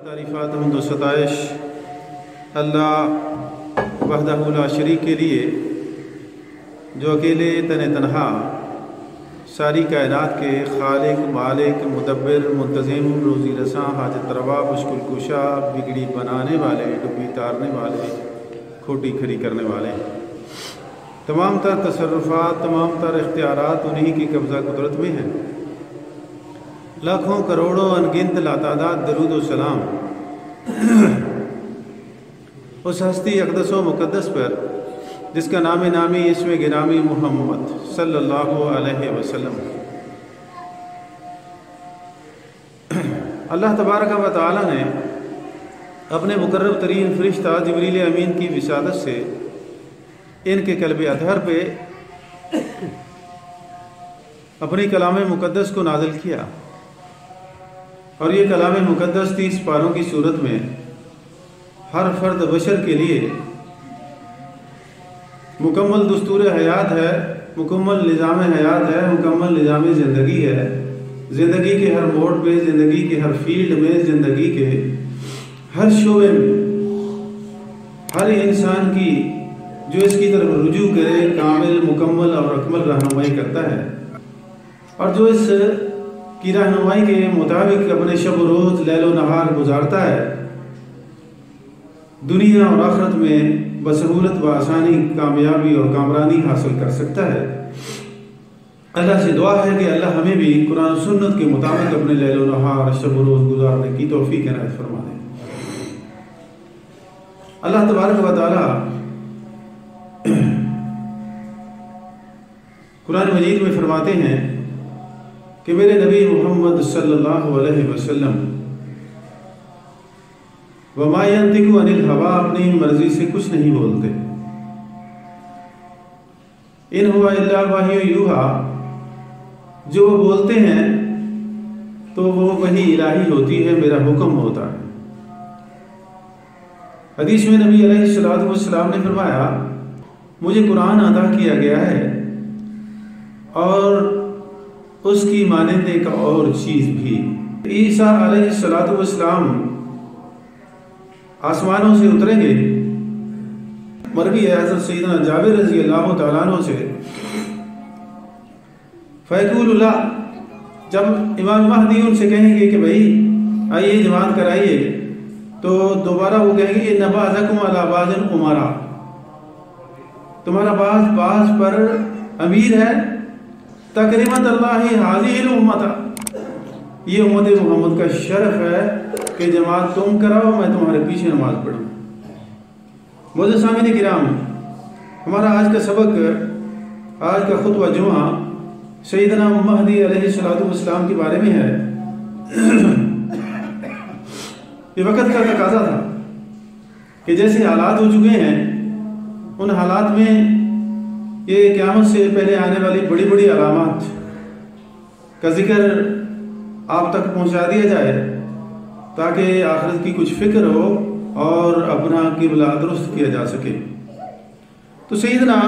تعریفات حمد و ستائش اللہ وحدہ لا شریک کے لیے جو اکیلے تنہا ساری کائنات کے خالق، مالک، مدبر، منتظم، روزی رساں، حاجت روا، مشکل کشا، بگڑی بنانے والے، ڈبی تارنے والے، کھوٹی کھری کرنے والے، تمام تر تصرفات، تمام تر اختیارات انہی کی قبضہ قدرت میں ہیں۔ لاکھوں کروڑوں انگنت لاتعداد درود و سلام اس ہستی اقدس و مقدس پر جس کا نام نامی اسم گرامی محمد صلی اللہ علیہ وسلم۔ اللہ تبارک و تعالی نے اپنے مقرب ترین فرشتہ جبریل امین کی وسادت سے ان کے قلب اطہر پہ اپنی کلام مقدس کو نازل کیا، اور یہ کلام مقدس 30 پاروں کی صورت میں ہر فرد بشر کے لیے مکمل دستور حیات ہے، مکمل نظام حیات ہے، مکمل نظام زندگی ہے۔ زندگی کے ہر موڑ پہ، زندگی کے ہر فیلڈ میں، زندگی کے ہر شعبے میں ہر انسان کی جو اس کی طرف رجوع کرے کامل، مکمل اور اکمل رہنمائی کرتا ہے، اور جو اس کی رہنمائی کے مطابق اپنے شب و روز، لیل و نہار گزارتا ہے، دنیا اور آخرت میں بسہولت و آسانی کامیابی اور کامرانی حاصل کر سکتا ہے۔ اللہ سے دعا ہے کہ اللہ ہمیں بھی قرآن و سنت کے مطابق اپنے لیل و نہار، شب و روز گزارنے کی توفیق عنایت فرما دے۔ اللہ تبارک و تعالی قرآن مجید میں فرماتے ہیں کہ میرے نبی محمد صلی اللہ علیہ وسلم وما ينطق عن الهوى، اپنی مرضی سے کچھ نہیں بولتے، ان هو الا وحی یوحی، جو وہ بولتے ہیں تو وہ وحی الہی ہوتی ہے، میرا حکم ہوتا ہے۔ حدیث میں نبی علیہ الصلوۃ والسلام نے فرمایا مجھے قرآن عطا کیا گیا ہے اور اس کی مانند ایک اور چیز بھی۔ عیسیٰ علیہ الصلوۃ والسلام آسمانوں سے اتریں گے، مروی ہے حضرت سیدنا جابر رضی اللہ تعالیٰ عنہ سے، فیقول اللہ، جب امام مہدی ان سے کہیں گے کہ بھائی آئیے جماعت کرائیے، تو دوبارہ وہ کہیں گے ان بعضکم علی بعض امراء، تمہارا بعض پر امیر ہے، تکریمت اللہ حاضی الامت، یہ امت محمد کا شرف ہے کہ جماعت تم کراؤ، میں تمہارے پیچھے نماز پڑھوں۔ معزز سامعین کرام، ہمارا آج کا سبق، آج کا خطبہ جمعہ سیدنا مہدی علیہ الصلوۃ والسلام کے بارے میں ہے۔ یہ وقت کا تقاضا تھا کہ جیسے حالات ہو چکے ہیں، ان حالات میں یہ قیامت سے پہلے آنے والی بڑی بڑی علامات کا ذکر آپ تک پہنچا دیا جائے تاکہ آخرت کی کچھ فکر ہو اور اپنا قبلہ درست کیا جا سکے۔ تو سیدنا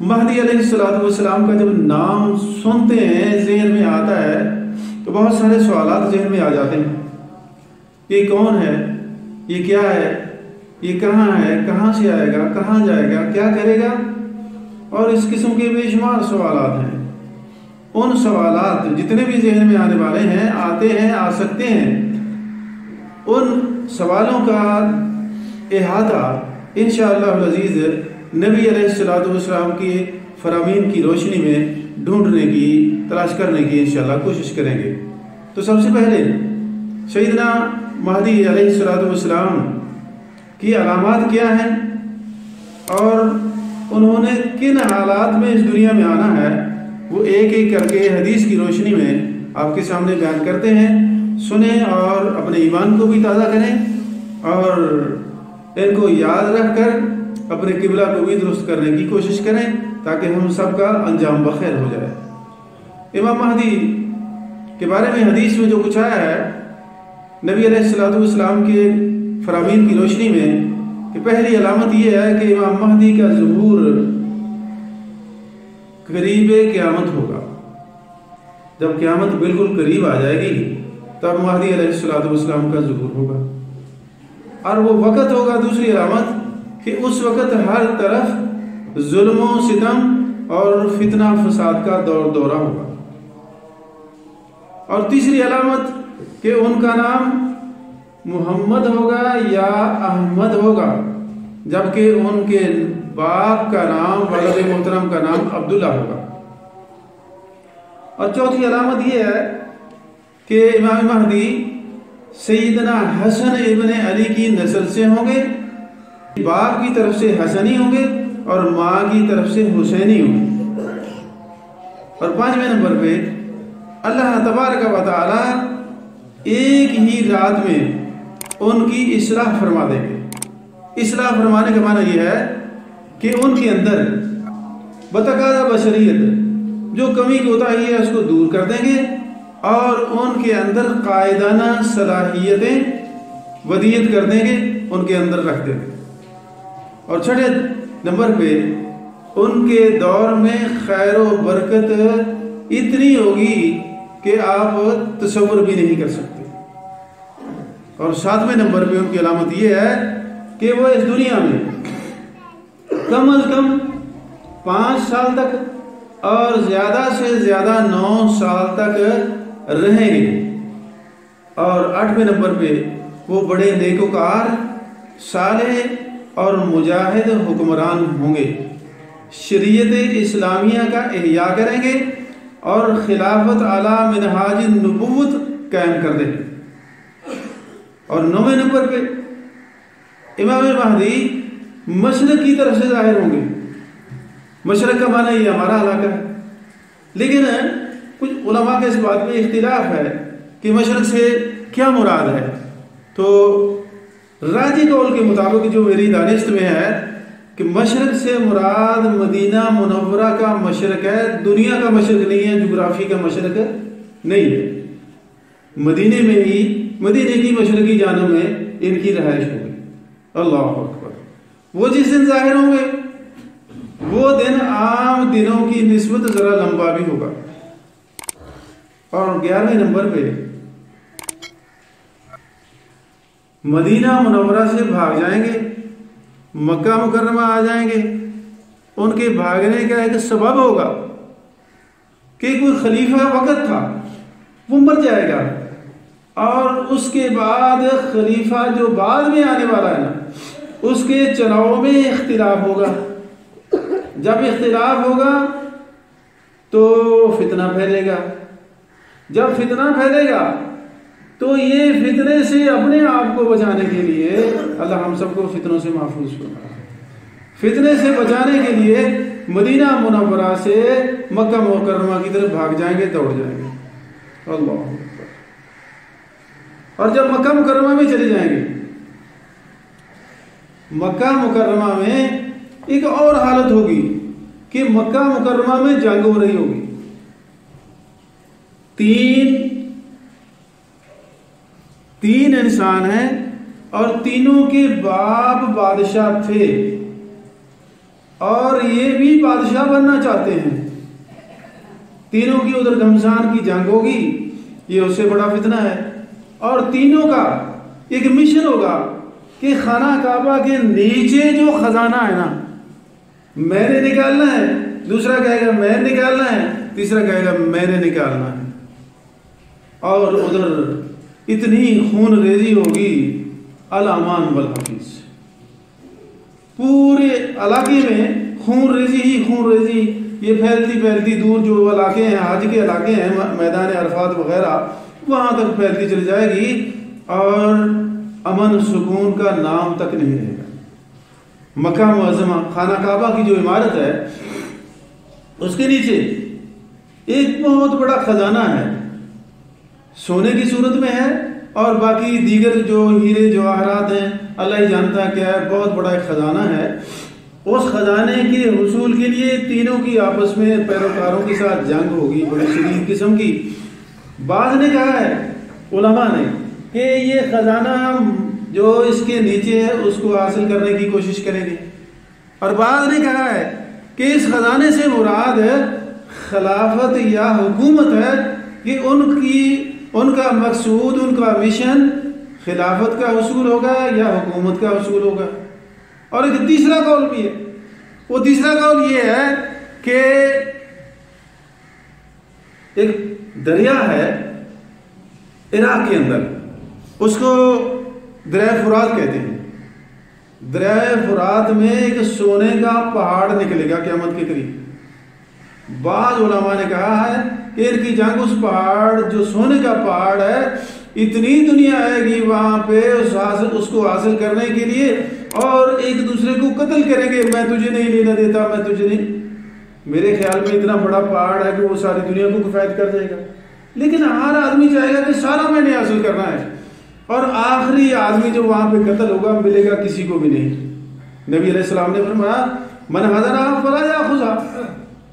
مہدی علیہ الصلوۃ والسلام کا جب نام سنتے ہیں، ذہن میں آتا ہے، تو بہت سارے سوالات ذہن میں آ جاتے ہیں۔ یہ کون ہے؟ یہ کیا ہے؟ یہ کہاں ہے؟ کہاں سے آئے گا؟ کہاں جائے گا؟ کیا کرے گا؟ اور اس قسم کے بے شمار سوالات ہیں۔ ان سوالات جتنے بھی ذہن میں آنے والے ہیں، آتے ہیں، آ سکتے ہیں، ان سوالوں کا احاطہ انشاءاللہ العزیز نبی علیہ الصلوۃ والسلام کی فرامین کی روشنی میں ڈھونڈنے کی، تلاش کرنے کی انشاءاللہ کوشش کریں گے۔ تو سب سے پہلے سیدنا مہدی علیہ الصلوۃ والسلام کی علامات کیا ہیں اور انہوں نے کن حالات میں اس دنیا میں آنا ہے، وہ ایک ایک کر کے حدیث کی روشنی میں آپ کے سامنے بیان کرتے ہیں۔ سنیں اور اپنے ایمان کو بھی تازہ کریں اور ان کو یاد رکھ کر اپنے قبلہ کو بھی درست کرنے کی کوشش کریں تاکہ ہم سب کا انجام بخیر ہو جائے۔ امام مہدی کے بارے میں حدیث میں جو کچھ آیا ہے، نبی علیہ الصلوۃ والسلام کے فرامین کی روشنی میں، کہ پہلی علامت یہ ہے کہ امام مہدی کا ظہور قریب قیامت ہوگا۔ جب قیامت بالکل قریب آ جائے گی تب مہدی علیہ السلام کا ظہور ہوگا. اور وہ وقت ہوگا دوسری علامت کہ اس وقت ہر طرف ظلم و ستم اور فتنہ فساد کا دور دورہ ہوگا. اور تیسری علامت کہ ان کا نام محمد ہوگا یا احمد ہوگا، جبکہ ان کے باپ کا نام والد محترم کا نام عبداللہ ہوگا. اور چوتھی علامت یہ ہے کہ امام مہدی سیدنا حسن ابن علی کی نسل سے ہوں گے، باپ کی طرف سے حسنی ہوں گے اور ماں کی طرف سے حسینی ہوں گے. اور 5ویں نمبر پہ اللہ تبارک و تعالی ایک ہی رات میں ان کی اصلاح فرما دیں گے. اصلاح فرمانے کا معنی یہ ہے کہ ان کے اندر بتقاضا بشریت جو کمی کوتاہی ہے اس کو دور کر دیں گے اور ان کے اندر قائدانہ صلاحیتیں ودیت کر دیں گے، ان کے اندر رکھ دیں گے. اور 6 نمبر پہ ان کے دور میں خیر و برکت اتنی ہوگی کہ آپ تصور بھی نہیں کر سکتے. اور 7ویں نمبر پہ ان کی علامت یہ ہے کہ وہ اس دنیا میں کم از کم 5 سال تک اور زیادہ سے زیادہ 9 سال تک رہیں گے. اور 8ویں نمبر پہ وہ بڑے نیکوکار، صالح اور مجاہد حکمران ہوں گے، شریعت اسلامیہ کا احیاء کریں گے اور خلافت اعلی منہاج النبوت قائم کر دیں گے. اور 9ویں نمبر پہ امام مہدی مشرق کی طرف سے ظاہر ہوں گے. مشرق کا معنی یہ ہمارا علاقہ ہے، لیکن کچھ علماء کے اس بات میں اختلاف ہے کہ مشرق سے کیا مراد ہے. تو راجی قول کے مطابق جو میری دانست میں ہے کہ مشرق سے مراد مدینہ منورہ کا مشرق ہے، دنیا کا مشرق نہیں ہے، جغرافی کا مشرق نہیں ہے. مدینے میں ہی، مدینے کی مشرقی جانب میں ان کی رہائش ہوگی. اللہ اکبر. وہ جس دن ظاہر ہوں گے وہ دن عام دنوں کی نسبت ذرا لمبا بھی ہوگا. اور 11ویں نمبر پہ مدینہ منورہ سے بھاگ جائیں گے، مکہ مکرمہ آ جائیں گے. ان کے بھاگنے کا ایک سبب ہوگا کہ کوئی خلیفہ وقت تھا وہ مر جائے گا، اور اس کے بعد خلیفہ جو بعد میں آنے والا ہے نا اس کے چناؤ میں اختلاف ہوگا. جب اختلاف ہوگا تو فتنہ پھیلے گا. جب فتنہ پھیلے گا تو یہ فتنے سے اپنے آپ کو بچانے کے لیے، اللہ ہم سب کو فتنوں سے محفوظ فرمائے، فتنے سے بچانے کے لیے مدینہ منورہ سے مکہ مکرمہ کی طرف بھاگ جائیں گے، دوڑ جائیں گے. اللہ. اور جب مکہ مکرمہ میں چلے جائیں گے، مکہ مکرمہ میں ایک اور حالت ہوگی کہ مکہ مکرمہ میں جنگ ہو رہی ہوگی. تین انسان ہیں اور تینوں کے باپ بادشاہ تھے اور یہ بھی بادشاہ بننا چاہتے ہیں. تینوں کی ادھر گھمسان کی جنگ ہوگی، یہ اس سے بڑا فتنہ ہے. اور تینوں کا ایک مشن ہوگا کہ خانہ کعبہ کے نیچے جو خزانہ ہے نا میں نے نکالنا ہے، دوسرا کہے گا میں نے نکالنا ہے، تیسرا کہے گا میں نے نکالنا ہے. اور ادھر اتنی خون ریزی ہوگی الامان والحفیظ، پورے علاقے میں خون ریزی ہی خون ریزی. یہ پھیلتی پھیلتی دور جو علاقے ہیں، حج کے علاقے ہیں، میدان عرفات وغیرہ، وہاں تک پھیلتی چلی جائے گی اور امن سکون کا نام تک نہیں رہے گا. مکہ معظمہ خانہ کعبہ کی جو عمارت ہے اس کے نیچے ایک بہت بڑا خزانہ ہے، سونے کی صورت میں ہے اور باقی دیگر جو ہیرے جواہرات ہیں اللہ ہی جانتا ہے کیا ہے، بہت بڑا ایک خزانہ ہے. اس خزانے کے حصول کے لیے تینوں کی آپس میں پیروکاروں کے ساتھ جنگ ہوگی بڑی شدید قسم کی. بعض نے کہا ہے علماء نے کہ یہ خزانہ جو اس کے نیچے ہے اس کو حاصل کرنے کی کوشش کریں گے، اور بعض نے کہا ہے کہ اس خزانے سے مراد خلافت یا حکومت ہے کہ ان کا مقصود، ان کا مشن خلافت کا حصول ہوگا یا حکومت کا حصول ہوگا۔ اور ایک تیسرا قول بھی ہے، وہ تیسرا قول یہ ہے کہ ایک دریا ہے عراق کے اندر، اس کو دریائے فرات کہتے ہیں۔ دریائے فرات میں ایک سونے کا پہاڑ نکلے گا قیامت کے قریب۔ بعض علماء نے کہا ہے کہ ان کی جنگ اس پہاڑ جو سونے کا پہاڑ ہے، اتنی دنیا آئے گی وہاں پہ اس کو حاصل کرنے کے لیے، اور ایک دوسرے کو قتل کریں گے، میں تجھے نہیں لینا دیتا، میں تجھے نہیں۔ میرے خیال میں اتنا بڑا پہاڑ ہے کہ وہ ساری دنیا کو کفایت کر جائے گا، لیکن ہر آدمی چاہے گا کہ سارا میں نے حاصل کرنا ہے، اور آخری آدمی جو وہاں پہ قتل ہوگا ملے گا کسی کو بھی نہیں۔ نبی علیہ السلام نے فرمایا من حضر فلا یاخذ،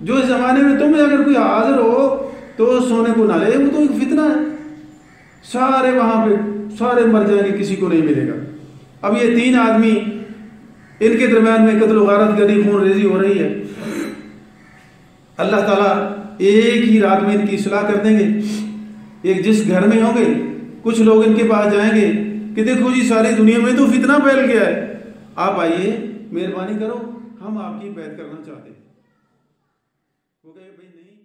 جو اس زمانے میں تم اگر کوئی حاضر ہو تو سونے کو نہ لے، وہ تو ایک فتنہ ہے، سارے وہاں پہ سارے مر جائیں گے، کسی کو نہیں ملے گا۔ اب یہ تین آدمی، ان کے درمیان میں قتل و غارت گری، خون ریزی ہو رہی ہے۔ اللہ تعالیٰ ایک ہی رات میں ان کی اصلاح کر دیں گے۔ ایک جس گھر میں ہوں گے، کچھ لوگ ان کے پاس جائیں گے کہ دیکھو جی ساری دنیا میں تو فتنہ پھیل گیا ہے، آپ آئیے مہربانی کرو، ہم آپ کی بیعت کرنا چاہتے ہیں۔ وہ کہے بھائی نہیں